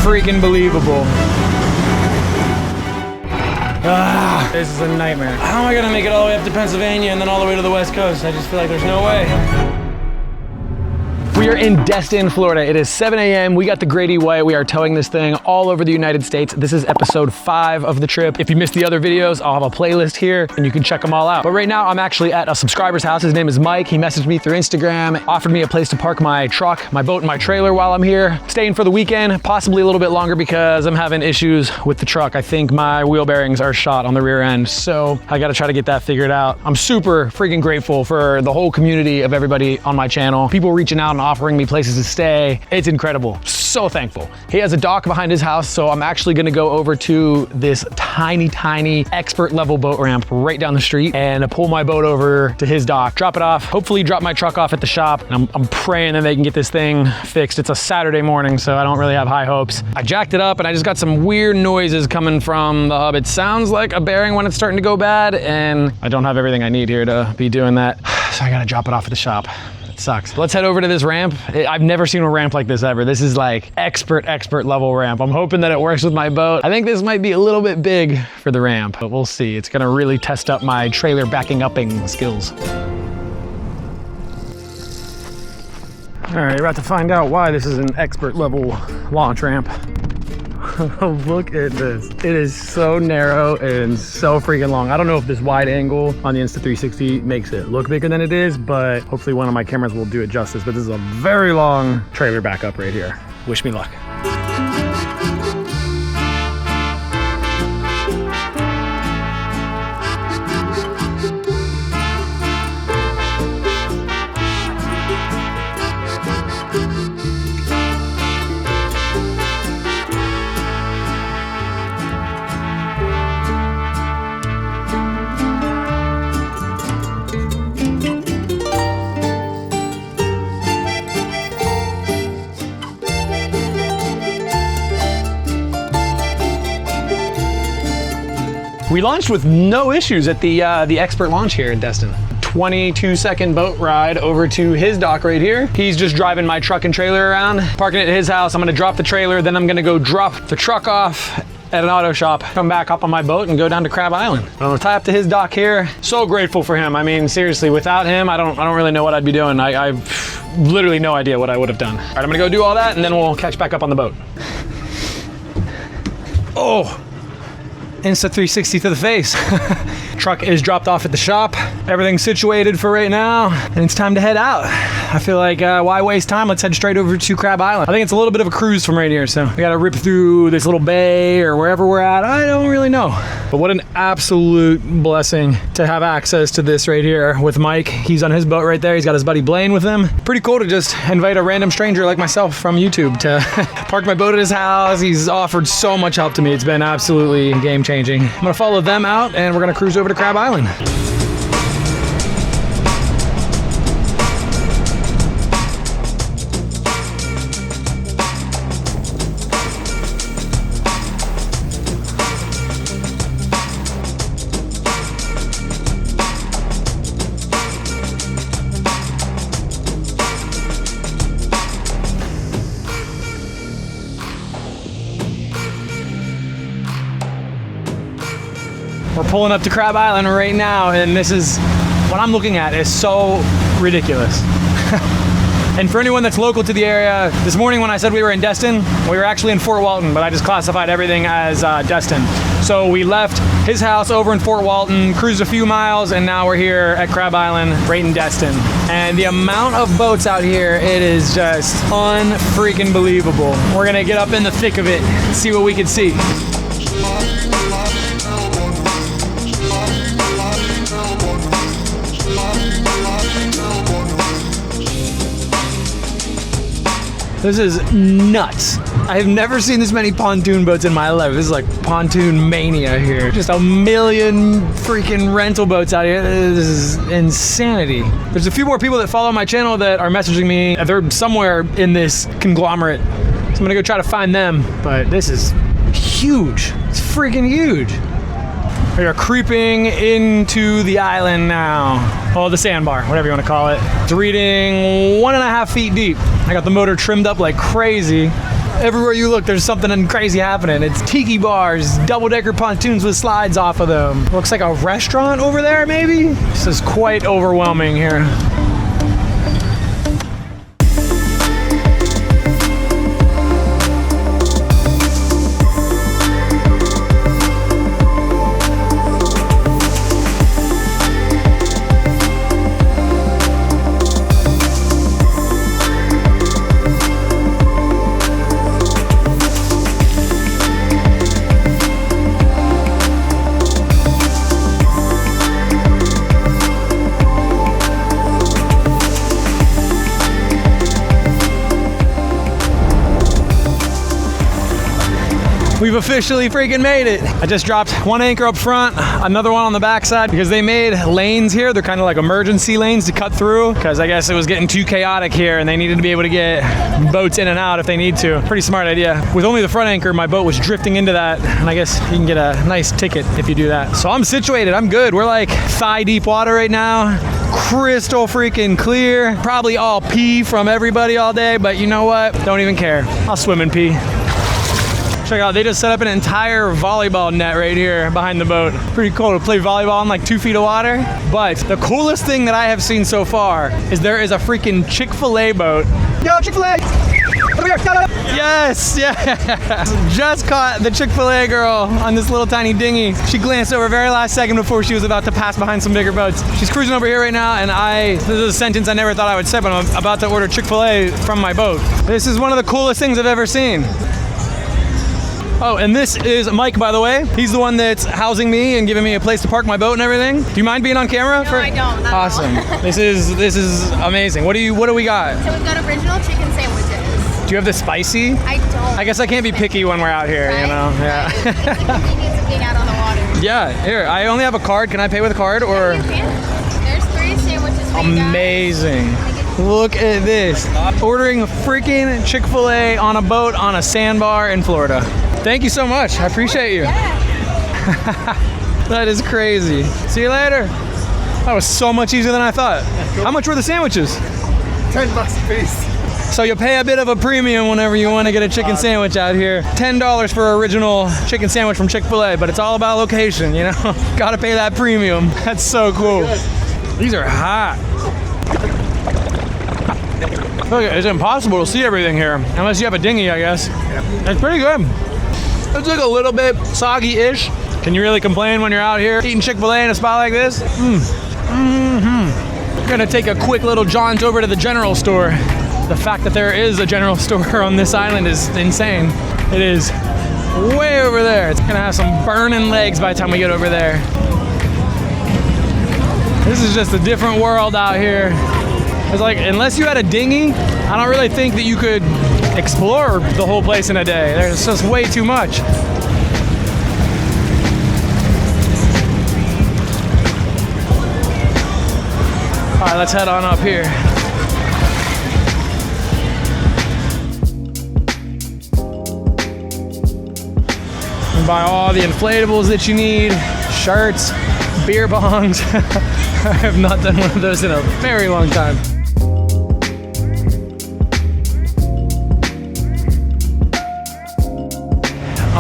freaking believable. This is a nightmare. How am I gonna make it all the way up to Pennsylvania and then all the way to the West Coast? I just feel like there's no way. We are in Destin, Florida. It is 7 a.m. We got the Grady White. We are towing this thing all over the United States. This is episode 5 of the trip. If you missed the other videos, I'll have a playlist here and you can check them all out. But right now I'm actually at a subscriber's house. His name is Mike. He messaged me through Instagram, offered me a place to park my truck, my boat, and my trailer while I'm here. Staying for the weekend, possibly a little bit longer because I'm having issues with the truck. I think my wheel bearings are shot on the rear end. So I gotta try to get that figured out. I'm super freaking grateful for the whole community of everybody on my channel. People reaching out and offering me places to stay. It's incredible. So thankful. He has a dock behind his house, so I'm actually gonna go over to this tiny expert level boat ramp right down the street and pull my boat over to his dock, drop it off, hopefully drop my truck off at the shop. And I'm praying that they can get this thing fixed. It's a Saturday morning, so I don't really have high hopes. I jacked it up and I just got some weird noises coming from the hub. It sounds like a bearing when it's starting to go bad, and I don't have everything I need here to be doing that. So I gotta drop it off at the shop. Sucks. Let's head over to this ramp. I've never seen a ramp like this ever. This is like expert level ramp. I'm hoping that it works with my boat. I think this might be a little bit big for the ramp, but we'll see. It's gonna really test up my trailer backing upping skills. All right, we're about to find out why this is an expert level launch ramp. Look at this. It is so narrow and so freaking long. I don't know if this wide angle on the Insta360 makes it look bigger than it is, but hopefully one of my cameras will do it justice. But this is a very long trailer backup right here. Wish me luck. We launched with no issues at the expert launch here in Destin. 22-second boat ride over to his dock right here. He's just driving my truck and trailer around, parking it at his house. I'm gonna drop the trailer, then I'm gonna go drop the truck off at an auto shop, come back up on my boat and go down to Crab Island. I'm gonna tie up to his dock here. So grateful for him. I mean, seriously, without him, I don't really know what I'd be doing. I've literally no idea what I would have done. All right, I'm gonna go do all that and then we'll catch back up on the boat. Oh. Insta360 to the face. Truck is dropped off at the shop. Everything's situated for right now, and it's time to head out. I feel like, why waste time? Let's head straight over to Crab Island. I think it's a little bit of a cruise from right here, so we gotta rip through this little bay or wherever we're at. I don't really know. But what an absolute blessing to have access to this right here with Mike. He's on his boat right there. He's got his buddy Blaine with him. Pretty cool to just invite a random stranger like myself from YouTube to park my boat at his house. He's offered so much help to me. It's been absolutely game-changing. I'm gonna follow them out and we're gonna cruise over to Crab Island. We're pulling up to Crab Island right now, and this is what I'm looking at is so ridiculous. And for anyone that's local to the area, this morning when I said we were in Destin, we were actually in Fort Walton, but I just classified everything as Destin. So we left his house over in Fort Walton, cruised a few miles, and now we're here at Crab Island, right in Destin. And the amount of boats out here, it is just unfreaking believable. We're gonna get up in the thick of it, see what we can see. This is nuts. I have never seen this many pontoon boats in my life. This is like pontoon mania here. Just a million freaking rental boats out here. This is insanity. There's a few more people that follow my channel that are messaging me. They're somewhere in this conglomerate. So I'm gonna go try to find them, but this is huge. It's freaking huge. We are creeping into the island now. Oh, the sandbar, whatever you want to call it. It's reading 1.5 feet deep. I got the motor trimmed up like crazy. Everywhere you look, there's something crazy happening. It's tiki bars, double-decker pontoons with slides off of them. Looks like a restaurant over there, maybe? This is quite overwhelming here. We've officially freaking made it. I just dropped one anchor up front, another one on the backside because they made lanes here. They're kind of like emergency lanes to cut through because I guess it was getting too chaotic here and they needed to be able to get boats in and out if they need to. Pretty smart idea. With only the front anchor, my boat was drifting into that, and I guess you can get a nice ticket if you do that. So I'm situated, I'm good. We're like thigh deep water right now. Crystal freaking clear. Probably all pee from everybody all day, but you know what? Don't even care. I'll swim and pee. Check out, they just set up an entire volleyball net right here behind the boat. Pretty cool to play volleyball in like 2 feet of water. But the coolest thing that I have seen so far is there is a freaking Chic Fil A boat. Yo, Chic Fil A! Yes, yeah. Just caught the Chic Fil A girl on this little tiny dinghy. She glanced over very last second before she was about to pass behind some bigger boats. She's cruising over here right now, and this is a sentence I never thought I would say, but I'm about to order Chic Fil A from my boat. This is one of the coolest things I've ever seen. Oh, and this is Mike, by the way. He's the one that's housing me and giving me a place to park my boat and everything. Do you mind being on camera? No, I don't. Not awesome. This is amazing. What do we got? So we've got original chicken sandwiches. Do you have the spicy? I don't. I guess I can't be picky when we're out here, right? You know? Yeah. Right. It's the convenience of being out on the water. Yeah, here, I only have a card. Can I pay with a card or? Yeah, you can. There's 3 sandwiches for you guys. Amazing. Look at this. Ordering a freaking Chic Fil A on a boat on a sandbar in Florida. Thank you so much. I appreciate you. Yeah. That is crazy. See you later. That was so much easier than I thought. How much were the sandwiches? $10 a piece. So you pay a bit of a premium whenever you want to get a chicken sandwich out here. $10 for original chicken sandwich from Chic Fil A, but it's all about location, you know? Gotta pay that premium. That's so cool. These are hot. Look, it's impossible to see everything here, unless you have a dinghy, I guess. It's pretty good. It's like a little bit soggy-ish. Can you really complain when you're out here eating Chic Fil A in a spot like this? We're gonna take a quick little jaunt over to the general store. The fact that there is a general store on this island is insane. It is way over there. It's gonna have some burning legs by the time we get over there. This is just a different world out here. It's like, unless you had a dinghy, I don't really think that you could explore the whole place in a day. There's just way too much. All right, let's head on up here. And buy all the inflatables that you need, shirts, beer bongs. I have not done one of those in a very long time.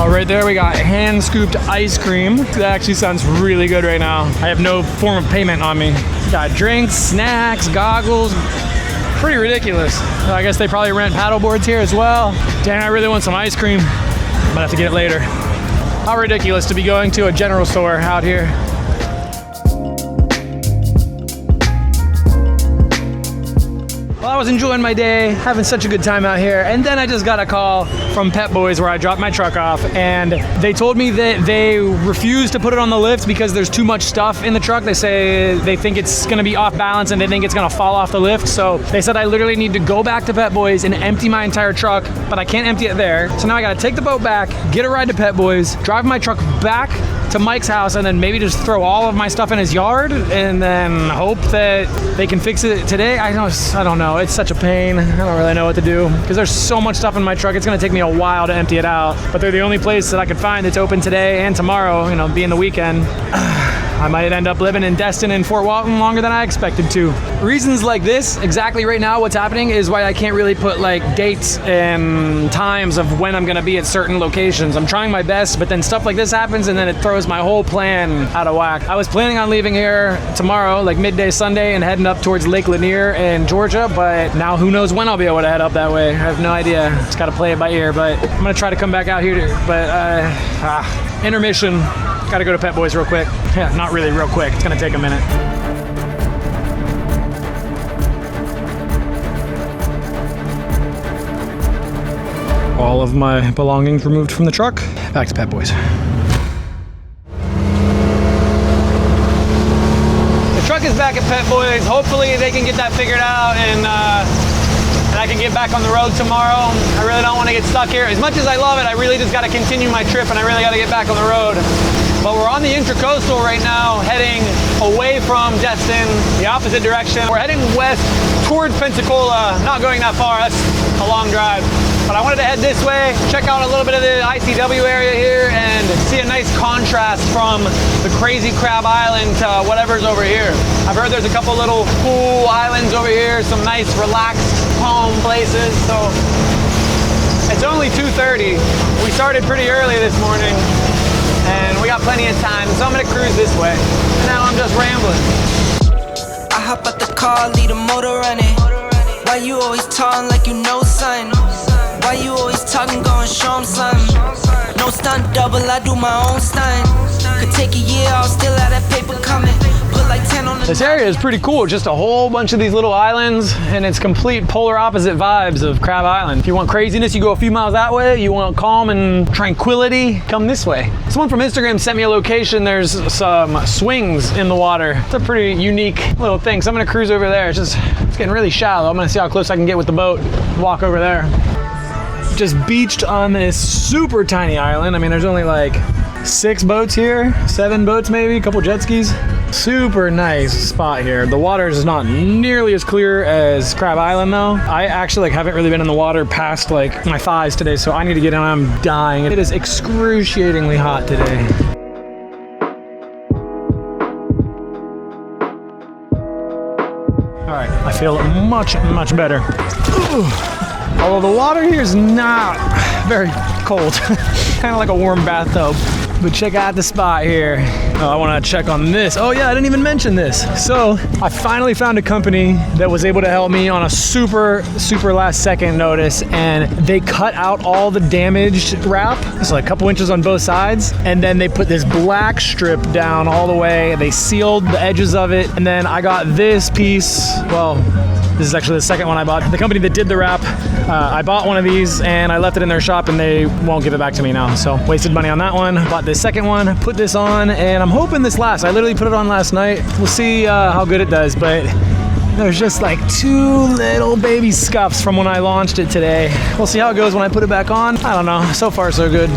Right there we got hand scooped ice cream. That actually sounds really good right now. I have no form of payment on me. Got drinks, snacks, goggles. Pretty ridiculous. I guess they probably rent paddle boards here as well. Dang, I really want some ice cream. Might have to get it later. How ridiculous to be going to a general store out here. Well, I was enjoying my day, having such a good time out here, and then I just got a call from Pet Boys where I dropped my truck off, and they told me that they refuse to put it on the lift because there's too much stuff in the truck. They say they think it's gonna be off balance and they think it's gonna fall off the lift. So they said I literally need to go back to Pet Boys and empty my entire truck, but I can't empty it there. So now I gotta take the boat back, get a ride to Pet Boys, drive my truck back to Mike's house, and then maybe just throw all of my stuff in his yard and then hope that they can fix it today. I don't know. It's such a pain. I don't really know what to do because there's so much stuff in my truck. It's gonna take me a while to empty it out, but they're the only place that I could find that's open today and tomorrow, you know, being the weekend. I might end up living in Destin and Fort Walton longer than I expected to. Reasons like this, exactly right now what's happening is why I can't really put like dates and times of when I'm gonna be at certain locations. I'm trying my best, but then stuff like this happens and then it throws my whole plan out of whack. I was planning on leaving here tomorrow, like midday Sunday, and heading up towards Lake Lanier in Georgia, but now who knows when I'll be able to head up that way. I have no idea. Just gotta play it by ear, but I'm gonna try to come back out here, intermission. Gotta go to Pet Boys real quick. Yeah, not really real quick. It's gonna take a minute. All of my belongings removed from the truck. Back to Pet Boys. The truck is back at Pet Boys. Hopefully they can get that figured out and I can get back on the road tomorrow. I really don't want to get stuck here. As much as I love it, I really just got to continue my trip and I really got to get back on the road. But we're on the Intracoastal right now, heading away from Destin, the opposite direction. We're heading west towards Pensacola, not going that far, that's a long drive. But I wanted to head this way, check out a little bit of the ICW area here and see a nice contrast from the crazy Crab Island to whatever's over here. I've heard there's a couple little cool islands over here, some nice relaxed calm places. So it's only 2:30. We started pretty early this morning and we got plenty of time, so I'm gonna cruise this way. And now I'm just rambling. I hop out the car, leave the motor running. Why you always talking like you know something? Why you always talking, going show 'em something? No stunt double, I do my own stunt. Could take a year, I'll still have that paper coming. Put like 10 on the. This area is pretty cool, just a whole bunch of these little islands, and it's complete polar opposite vibes of Crab Island. If you want craziness, you go a few miles that way. You want calm and tranquility, come this way. Someone from Instagram sent me a location. There's some swings in the water. It's a pretty unique little thing, so I'm gonna cruise over there. It's getting really shallow. I'm gonna see how close I can get with the boat, walk over there. Just beached on this super tiny island. I mean, there's only like 6 boats here, 7 boats maybe, a couple jet skis. Super nice spot here. The water is not nearly as clear as Crab Island though. I actually haven't really been in the water past like my thighs today, so I need to get in. I'm dying. It is excruciatingly hot today. All right, I feel much better. Ooh. Although the water here is not very cold, kind of like a warm bathtub. But check out the spot here. Oh, I want to check on this. Oh yeah, I didn't even mention this. So I finally found a company that was able to help me on a super last second notice, and they cut out all the damaged wrap. It's like a couple inches on both sides, and then they put this black strip down all the way. They sealed the edges of it, and then I got this piece. Well, this is actually the second one I bought. The company that did the wrap, I bought one of these and I left it in their shop and they won't give it back to me now. So wasted money on that one. Bought this second one, put this on, and I'm hoping this lasts. I literally put it on last night. We'll see how good it does, but there's just like 2 little baby scuffs from when I launched it today. We'll see how it goes when I put it back on. I don't know, so far so good.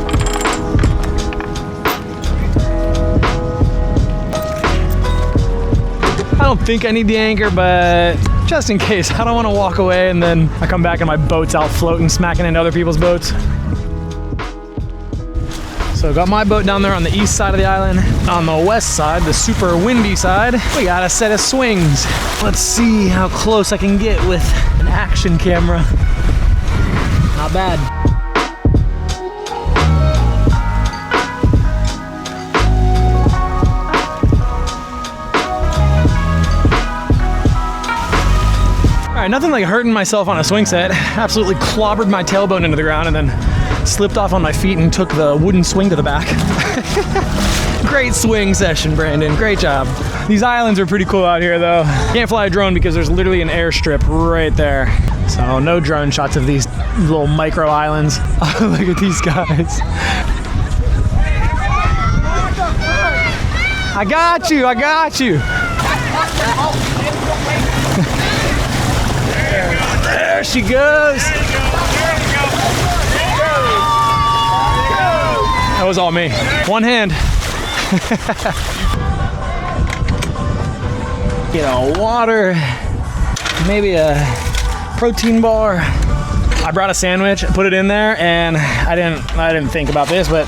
I don't think I need the anchor, but just in case, I don't want to walk away and then I come back and my boat's out floating, smacking into other people's boats. So got my boat down there on the east side of the island. On the west side, the super windy side, we got a set of swings. Let's see how close I can get with an action camera. Not bad. All right, nothing like hurting myself on a swing set. Absolutely clobbered my tailbone into the ground and then slipped off on my feet and took the wooden swing to the back. Great swing session, Brandon. Great job. These islands are pretty cool out here though. Can't fly a drone because there's literally an airstrip right there. So no drone shots of these little micro islands. Look at these guys. I got you, I got you. There she goes. That was all me. One hand. Get a water, maybe a protein bar. I brought a sandwich, put it in there, and I didn't think about this, but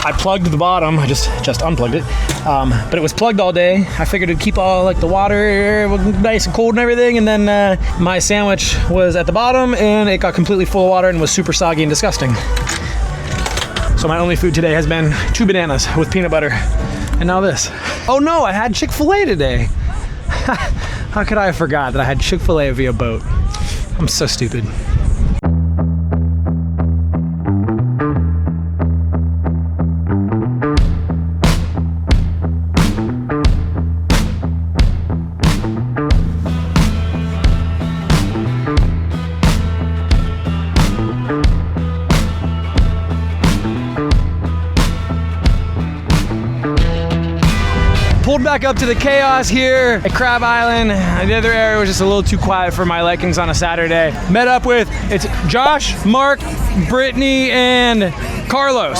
I plugged the bottom. I just unplugged it, but it was plugged all day. I figured it'd keep all like the water nice and cold and everything. And then my sandwich was at the bottom, and it got completely full of water and was super soggy and disgusting. So my only food today has been 2 bananas with peanut butter, and now this. Oh no, I had Chic Fil A today. How could I have forgot that I had Chic Fil A via boat? I'm so stupid. Pulled back up to the chaos here at Crab Island. The other area was just a little too quiet for my likings on a Saturday. Met up with, it's Josh, Mark, Brittany, and Carlos.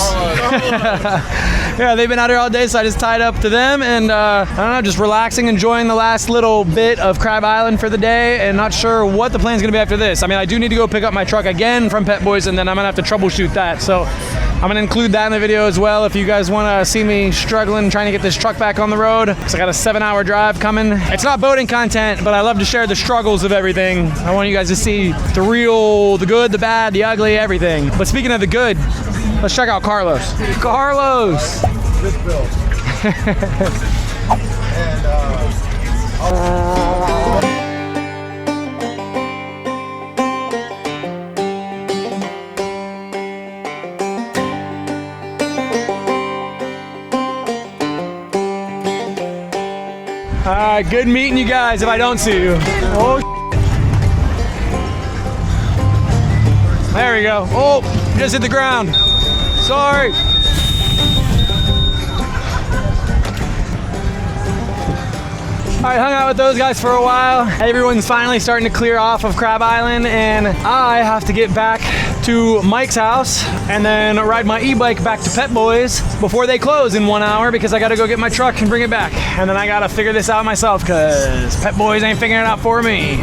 Yeah, they've been out here all day, so I just tied up to them, and I don't know, just relaxing, enjoying the last little bit of Crab Island for the day, and not sure what the plan's gonna be after this. I mean, I do need to go pick up my truck again from Pet Boys, and then I'm gonna have to troubleshoot that. So I'm gonna include that in the video as well if you guys wanna see me struggling trying to get this truck back on the road. So I got a 7-hour drive coming. It's not boating content, but I love to share the struggles of everything. I want you guys to see the real, the good, the bad, the ugly, everything. But speaking of the good, let's check out Carlos. Carlos! Good build. All right, good meeting you guys if I don't see you. Oh, there we go. Oh, just hit the ground. Sorry. All right, hung out with those guys for a while. Everyone's finally starting to clear off of Crab Island, and I have to get back to Mike's house and then ride my e-bike back to Pet Boys before they close in 1 hour, because I gotta go get my truck and bring it back. And then I gotta figure this out myself, because Pet Boys ain't figuring it out for me.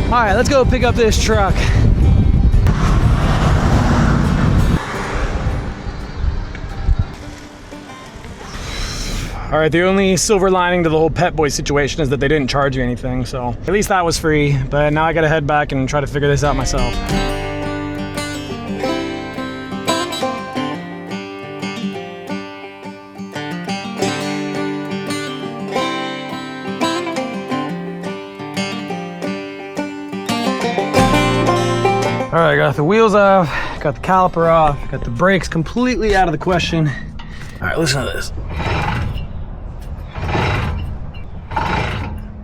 All right, let's go pick up this truck. All right, the only silver lining to the whole Pet Boy situation is that they didn't charge you anything, so at least that was free. But now I gotta head back and try to figure this out myself. All right, got the wheels off, got the caliper off, got the brakes completely out of the question. All right, listen to this.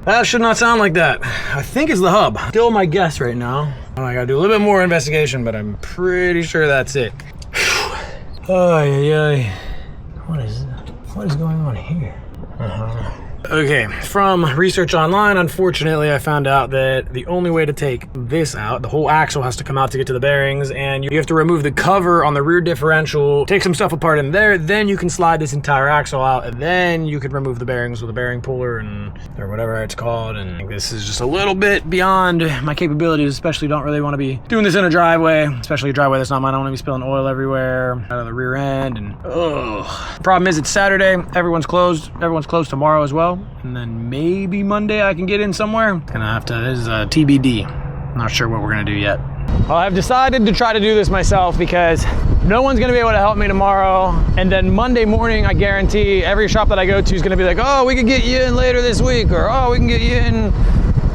That should not sound like that. I think it's the hub. Still my guess right now. I gotta do a little bit more investigation, but I'm pretty sure that's it. Ay. What is going on here? Okay, from research online, unfortunately, I found out that the only way to take this out, the whole axle has to come out to get to the bearings, and you have to remove the cover on the rear differential, take some stuff apart in there, then you can slide this entire axle out, and then you can remove the bearings with a bearing puller or whatever it's called. And this is just a little bit beyond my capabilities, especially don't really want to be doing this in a driveway, especially a driveway that's not mine. I don't want to be spilling oil everywhere out of the rear end, and problem is it's Saturday, everyone's closed tomorrow as well. And then maybe Monday I can get in somewhere. Gonna have to, this is a TBD. Not sure what we're gonna do yet. Well, I've decided to try to do this myself because no one's gonna be able to help me tomorrow. And then Monday morning, I guarantee every shop that I go to is gonna be like, oh, we can get you in later this week, or oh, we can get you in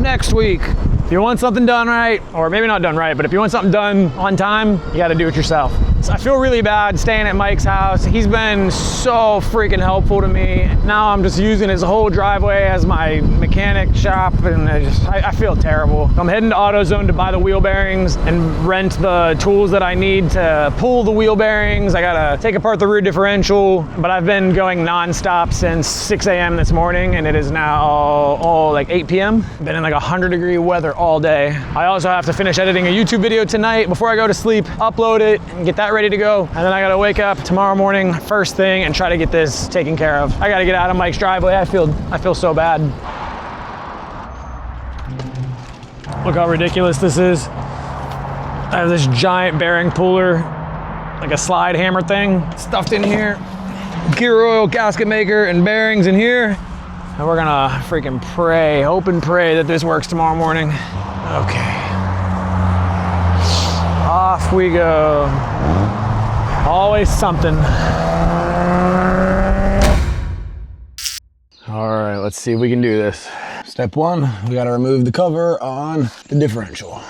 next week. If you want something done right, or maybe not done right, but if you want something done on time, you gotta do it yourself. So I feel really bad staying at Mike's house. He's been so freaking helpful to me. Now I'm just using his whole driveway as my mechanic shop, and I feel terrible. I'm heading to AutoZone to buy the wheel bearings and rent the tools that I need to pull the wheel bearings. I gotta take apart the rear differential, but I've been going nonstop since 6 a.m. this morning, and it is now like 8 p.m. Been in like 100-degree weather all day. I also have to finish editing a YouTube video tonight before I go to sleep, upload it, and get that ready to go. And then I gotta wake up tomorrow morning first thing and try to get this taken care of. I gotta get out of Mike's driveway. I feel so bad. Look how ridiculous this is. I have this giant bearing puller, like a slide hammer thing, stuffed in here. Gear oil, gasket maker, and bearings in here. And we're gonna freaking pray, hope and pray that this works tomorrow morning. Okay. Off we go. Always something. All right, let's see if we can do this. Step one, we gotta remove the cover on the differential.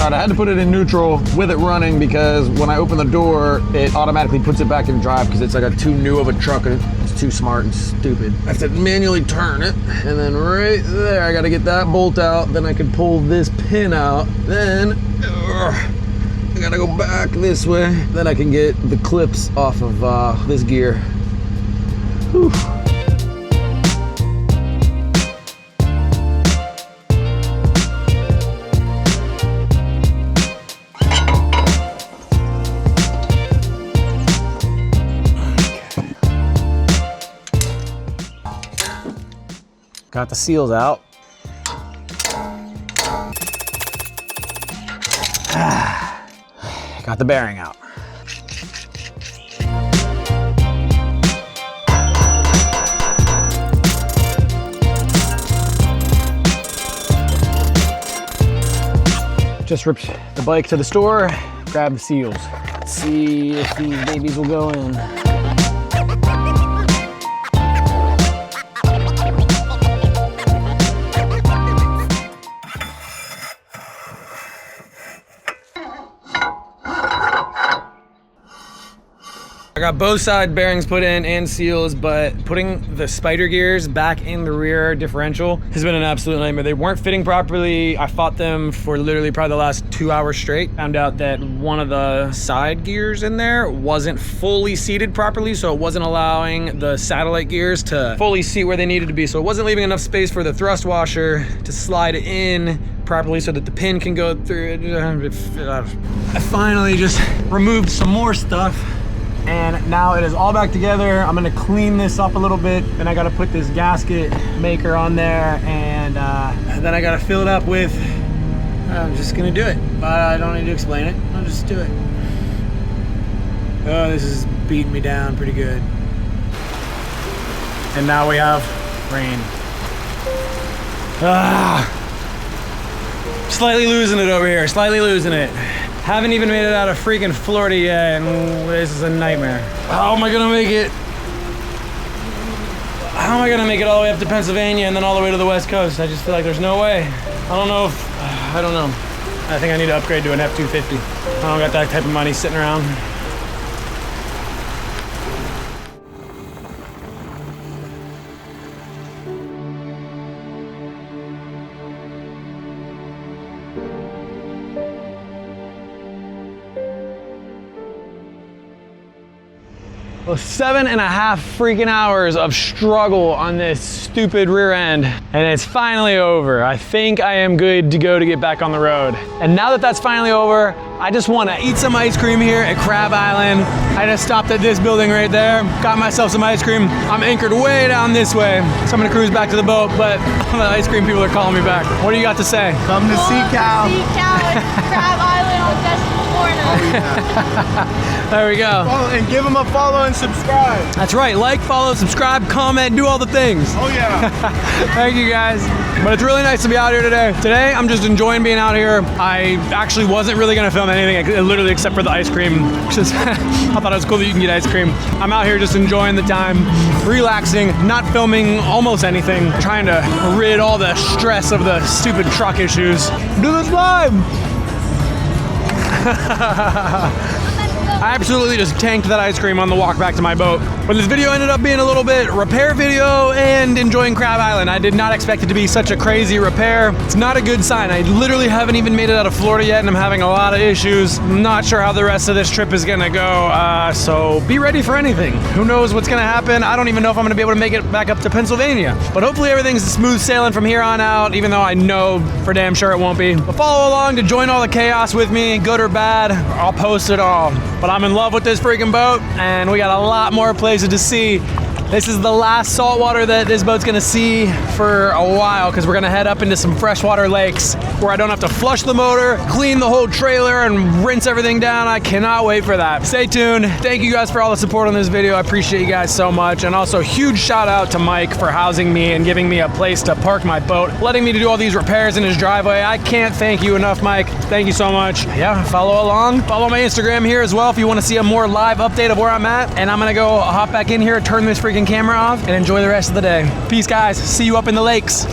I had to put it in neutral with it running because when I open the door, it automatically puts it back in drive because it's like too new of a truck and it's too smart and stupid. I have to manually turn it, and then right there, I gotta get that bolt out. Then I can pull this pin out. Then I gotta go back this way. Then I can get the clips off of this gear. Whew. Got the seals out. Got the bearing out. Just ripped the bike to the store, grabbed the seals. Let's see if these babies will go in. I got both side bearings put in and seals, but putting the spider gears back in the rear differential has been an absolute nightmare. They weren't fitting properly. I fought them for literally probably the last 2 hours straight. Found out that one of the side gears in there wasn't fully seated properly, so it wasn't allowing the satellite gears to fully seat where they needed to be. So it wasn't leaving enough space for the thrust washer to slide in properly so that the pin can go through it. I finally just removed some more stuff, and now it is all back together. I'm gonna clean this up a little bit, and I gotta put this gasket maker on there, and then I gotta fill it up with, I'm just gonna do it. But I don't need to explain it, I'll just do it. Oh, this is beating me down pretty good. And now we have rain. Slightly losing it over here, slightly losing it. Haven't even made it out of freaking Florida yet, and this is a nightmare. How am I gonna make it? How am I gonna make it all the way up to Pennsylvania and then all the way to the West Coast? I just feel like there's no way. I don't know if, I don't know. I think I need to upgrade to an F-250. I don't got that type of money sitting around. Well, 7.5 freaking hours of struggle on this stupid rear end, and it's finally over. I think I am good to go to get back on the road. And now that that's finally over, I just want to eat some ice cream here at Crab Island. I just stopped at this building right there, got myself some ice cream. I'm anchored way down this way, so I'm gonna cruise back to the boat, but the ice cream people are calling me back. What do you got to say? Come to see Cal. See Cal at Crab Island on Destin, Florida. Oh, yeah. There we go. Oh, and give them a follow and subscribe. That's right. Like, follow, subscribe, comment, do all the things. Oh yeah. Thank you guys. But it's really nice to be out here today. Today, I'm just enjoying being out here. I actually wasn't really gonna film anything, literally except for the ice cream. Just, I thought it was cool that you can get ice cream. I'm out here just enjoying the time, relaxing, not filming almost anything, trying to rid all the stress of the stupid truck issues. Do this live! I absolutely just tanked that ice cream on the walk back to my boat. But this video ended up being a little bit repair video and enjoying Crab Island. I did not expect it to be such a crazy repair. It's not a good sign. I literally haven't even made it out of Florida yet and I'm having a lot of issues. I'm not sure how the rest of this trip is gonna go, so be ready for anything. Who knows what's gonna happen? I don't even know if I'm gonna be able to make it back up to Pennsylvania. But hopefully everything's smooth sailing from here on out, even though I know for damn sure it won't be. But follow along to join all the chaos with me, good or bad. I'll post it all. But I'm in love with this freaking boat and we got a lot more places to see. This is the last saltwater that this boat's gonna see for a while because we're gonna head up into some freshwater lakes where I don't have to flush the motor, clean the whole trailer, and rinse everything down. I cannot wait for that. Stay tuned. Thank you guys for all the support on this video. I appreciate you guys so much. And also huge shout out to Mike for housing me and giving me a place to park my boat, letting me to do all these repairs in his driveway. I can't thank you enough, Mike. Thank you so much. Yeah, follow along. Follow my Instagram here as well if you want to see a more live update of where I'm at. And I'm gonna go hop back in here, turn this freaking camera off, and enjoy the rest of the day. Peace, guys. See you up in the lakes.